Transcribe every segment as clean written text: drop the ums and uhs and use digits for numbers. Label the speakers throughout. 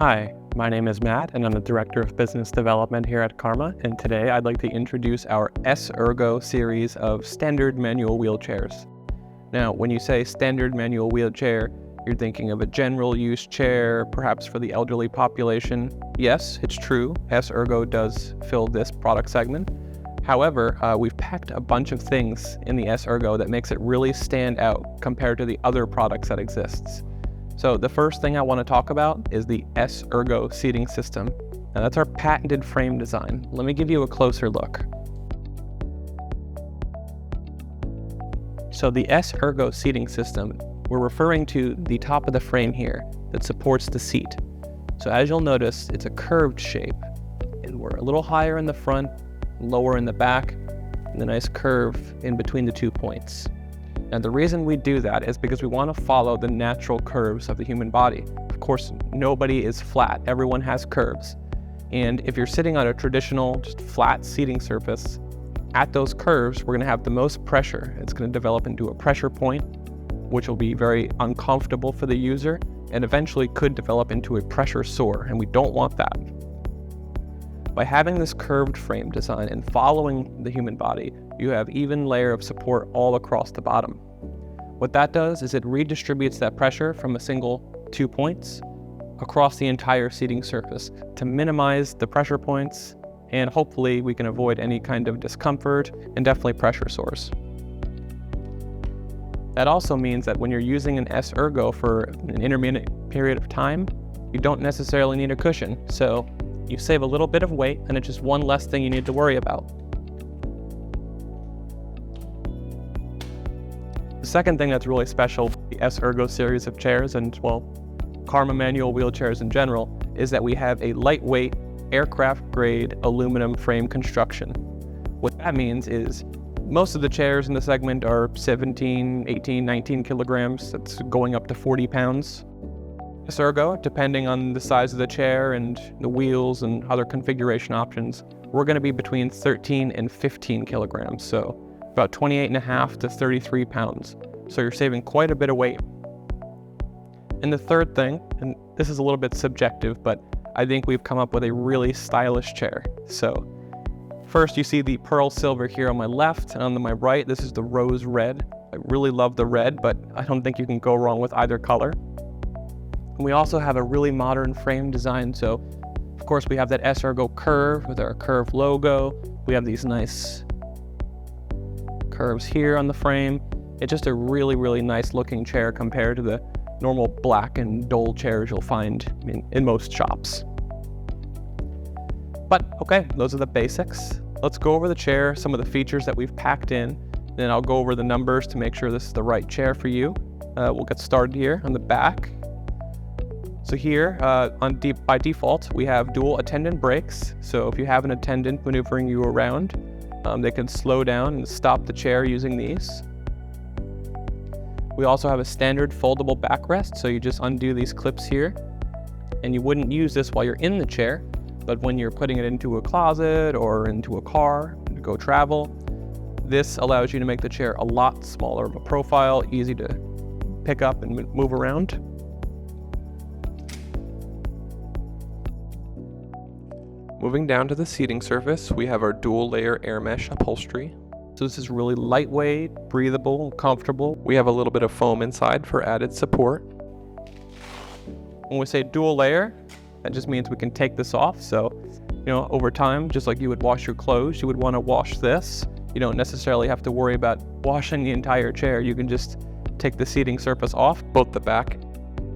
Speaker 1: Hi, my name is Matt, and I'm the Director of Business Development here at Karma, and today I'd like to introduce our S-Ergo series of standard manual wheelchairs. Now, when you say standard manual wheelchair, you're thinking of a general use chair, perhaps for the elderly population. Yes, it's true, S-Ergo does fill this product segment. However, we've packed a bunch of things in the S-Ergo that makes it really stand out compared to the other products that exists. So the first thing I want to talk about is the S-Ergo seating system. Now that's our patented frame design. Let me give you a closer look. So the S-Ergo seating system, we're referring to the top of the frame here that supports the seat. So as you'll notice, it's a curved shape, and we're a little higher in the front, lower in the back, and a nice curve in between the 2 points. Now the reason we do that is because we want to follow the natural curves of the human body. Of course, nobody is flat, everyone has curves. And if you're sitting on a traditional, just flat seating surface, at those curves, we're going to have the most pressure. It's going to develop into a pressure point, which will be very uncomfortable for the user, and eventually could develop into a pressure sore, and we don't want that. By having this curved frame design and following the human body, you have even layer of support all across the bottom. What that does is it redistributes that pressure from a single 2 points across the entire seating surface to minimize the pressure points, and hopefully we can avoid any kind of discomfort and definitely pressure sores. That also means that when you're using an S-Ergo for an intermittent period of time, you don't necessarily need a cushion. So you save a little bit of weight, and it's just one less thing you need to worry about. The second thing that's really special with the S-Ergo series of chairs, and well, Karma manual wheelchairs in general, is that we have a lightweight, aircraft-grade aluminum frame construction. What that means is most of the chairs in the segment are 17, 18, 19 kilograms. That's going up to 40 pounds. S-Ergo, depending on the size of the chair and the wheels and other configuration options, we're going to be between 13 and 15 kilograms, so about 28.5 to 33 pounds. So you're saving quite a bit of weight. And the third thing, and this is a little bit subjective, but I think we've come up with a really stylish chair. So first you see the pearl silver here on my left, and on my right, this is the rose red. I really love the red, but I don't think you can go wrong with either color. And we also have a really modern frame design. So of course we have that S-Ergo curve with our curved logo. We have these nice curves here on the frame. It's just a really, really nice looking chair compared to the normal black and dull chairs you'll find in most shops. But okay, those are the basics. Let's go over the chair, some of the features that we've packed in, then I'll go over the numbers to make sure this is the right chair for you. We'll get started here on the back. So here, by default, we have dual attendant brakes. So if you have an attendant maneuvering you around, they can slow down and stop the chair using these. We also have a standard foldable backrest, so you just undo these clips here. And you wouldn't use this while you're in the chair, but when you're putting it into a closet or into a car to go travel, this allows you to make the chair a lot smaller of a profile, easy to pick up and move around. Moving down to the seating surface, we have our dual layer air mesh upholstery. So this is really lightweight, breathable, comfortable. We have a little bit of foam inside for added support. When we say dual layer, that just means we can take this off. So, over time, just like you would wash your clothes, you would want to wash this. You don't necessarily have to worry about washing the entire chair. You can just take the seating surface off. Both the back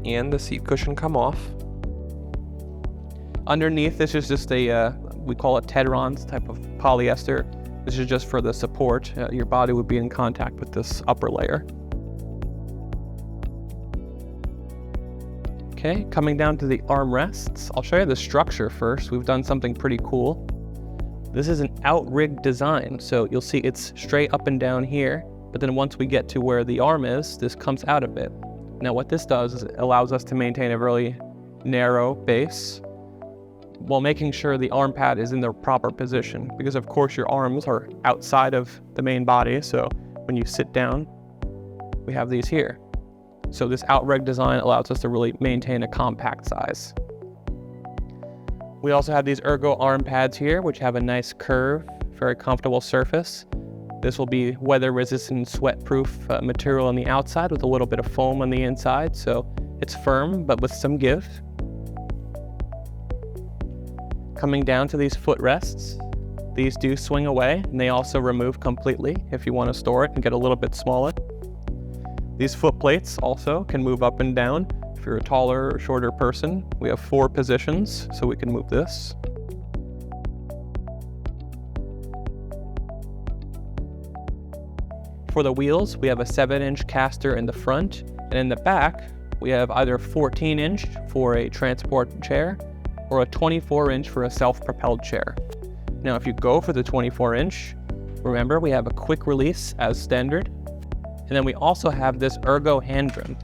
Speaker 1: and the seat cushion come off. Underneath, this is just we call it Tedrons type of polyester. This is just for the support. Your body would be in contact with this upper layer. Okay, coming down to the armrests. I'll show you the structure first. We've done something pretty cool. This is an out-rigged design, so you'll see it's straight up and down here, but then once we get to where the arm is, this comes out a bit. Now what this does is it allows us to maintain a really narrow base while making sure the arm pad is in the proper position, because of course your arms are outside of the main body, so when you sit down, we have these here. So this outrigg design allows us to really maintain a compact size. We also have these Ergo arm pads here, which have a nice curve, very comfortable surface. This will be weather-resistant, sweat-proof material on the outside with a little bit of foam on the inside, so it's firm, but with some give. Coming down to these footrests, these do swing away, and they also remove completely if you want to store it and get a little bit smaller. These foot plates also can move up and down. If you're a taller or shorter person, we have 4 positions, so we can move this. For the wheels, we have a 7-inch caster in the front, and in the back, we have either a 14-inch for a transport chair or a 24-inch for a self-propelled chair. Now, if you go for the 24-inch, remember we have a quick release as standard, and then we also have this Ergo hand rim.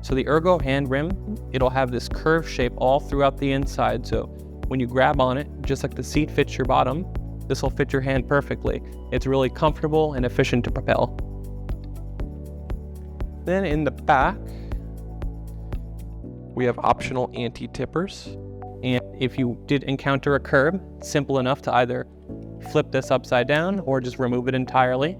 Speaker 1: So the Ergo hand rim, it'll have this curved shape all throughout the inside, so when you grab on it, just like the seat fits your bottom, this will fit your hand perfectly. It's really comfortable and efficient to propel. Then in the back, we have optional anti-tippers. And if you did encounter a curb, it's simple enough to either flip this upside down or just remove it entirely.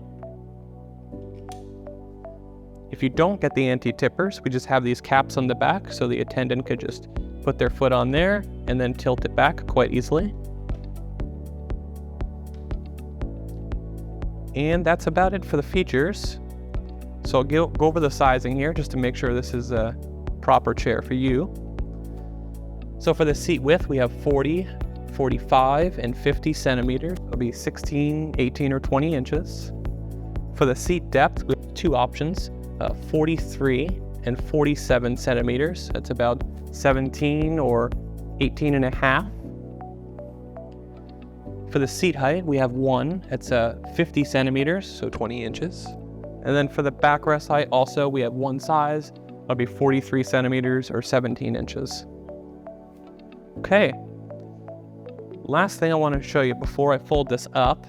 Speaker 1: If you don't get the anti-tippers, we just have these caps on the back so the attendant could just put their foot on there and then tilt it back quite easily. And that's about it for the features. So I'll go over the sizing here just to make sure this is a proper chair for you. So for the seat width, we have 40, 45, and 50 centimeters. It'll be 16, 18, or 20 inches. For the seat depth, we have 2 options, 43 and 47 centimeters. That's about 17 or 18 and a half. For the seat height, we have 1. It's 50 centimeters, so 20 inches. And then for the backrest height, also, we have 1 size. It'll be 43 centimeters or 17 inches. Okay, last thing I want to show you before I fold this up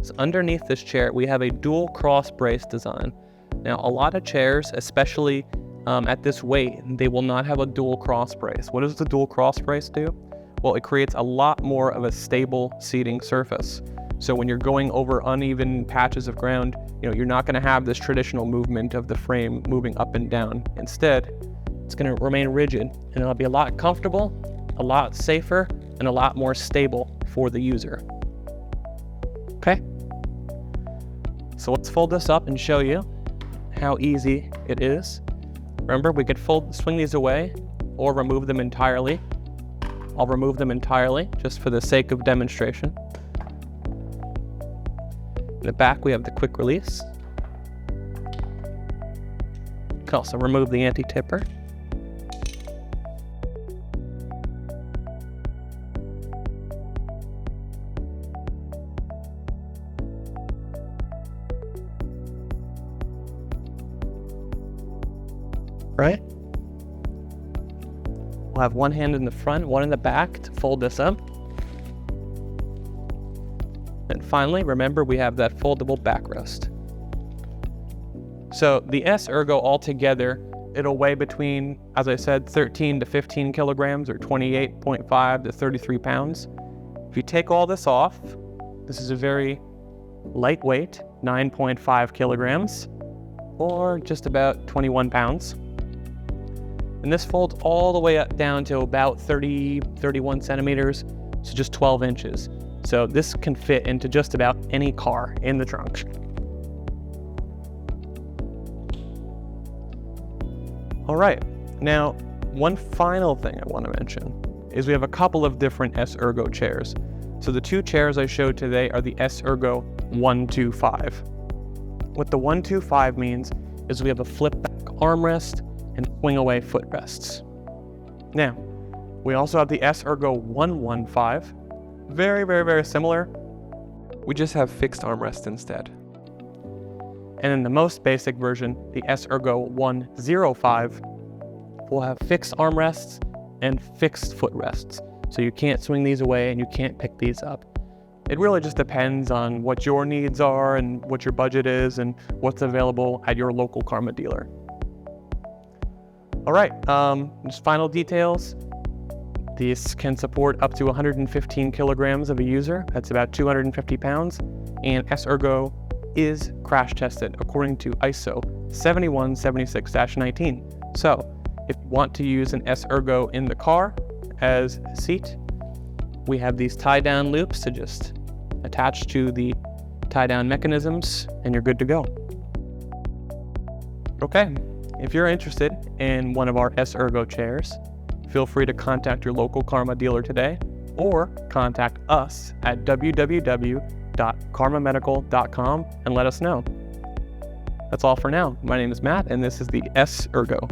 Speaker 1: is underneath this chair, we have a dual cross brace design. Now, a lot of chairs, especially at this weight, they will not have a dual cross brace. What does the dual cross brace do? Well, it creates a lot more of a stable seating surface. So when you're going over uneven patches of ground, you're not going to have this traditional movement of the frame moving up and down. Instead, it's going to remain rigid, and it'll be a lot comfortable, a lot safer, and a lot more stable for the user. Okay, so let's fold this up and show you how easy it is. Remember, we could swing these away or remove them entirely. I'll remove them entirely just for the sake of demonstration. In the back, we have the quick release. You can also remove the anti-tipper. Right? We'll have 1 hand in the front, 1 in the back to fold this up. And finally, remember we have that foldable backrest. So the S-Ergo altogether, it'll weigh between, as I said, 13 to 15 kilograms or 28.5 to 33 pounds. If you take all this off, this is a very lightweight, 9.5 kilograms or just about 21 pounds. And this folds all the way up down to about 30, 31 centimeters, so just 12 inches. So this can fit into just about any car in the trunk. All right, now one final thing I want to mention is we have a couple of different S-Ergo chairs. So the 2 chairs I showed today are the S-Ergo 125. What the 125 means is we have a flip back armrest and swing away footrests. Now, we also have the S-Ergo 115. Very, very, very similar. We just have fixed armrests instead. And in the most basic version, the S-Ergo 105 will have fixed armrests and fixed footrests. So you can't swing these away and you can't pick these up. It really just depends on what your needs are and what your budget is and what's available at your local Karma dealer. All right, just final details. These can support up to 115 kilograms of a user, that's about 250 pounds, and S-Ergo is crash tested according to ISO 7176-19. So, if you want to use an S-Ergo in the car as a seat, we have these tie-down loops to just attach to the tie-down mechanisms, and you're good to go. Okay, if you're interested in one of our S-Ergo chairs, feel free to contact your local Karma dealer today, or contact us at www.karmamedical.com and let us know. That's all for now. My name is Matt, and this is the S-Ergo.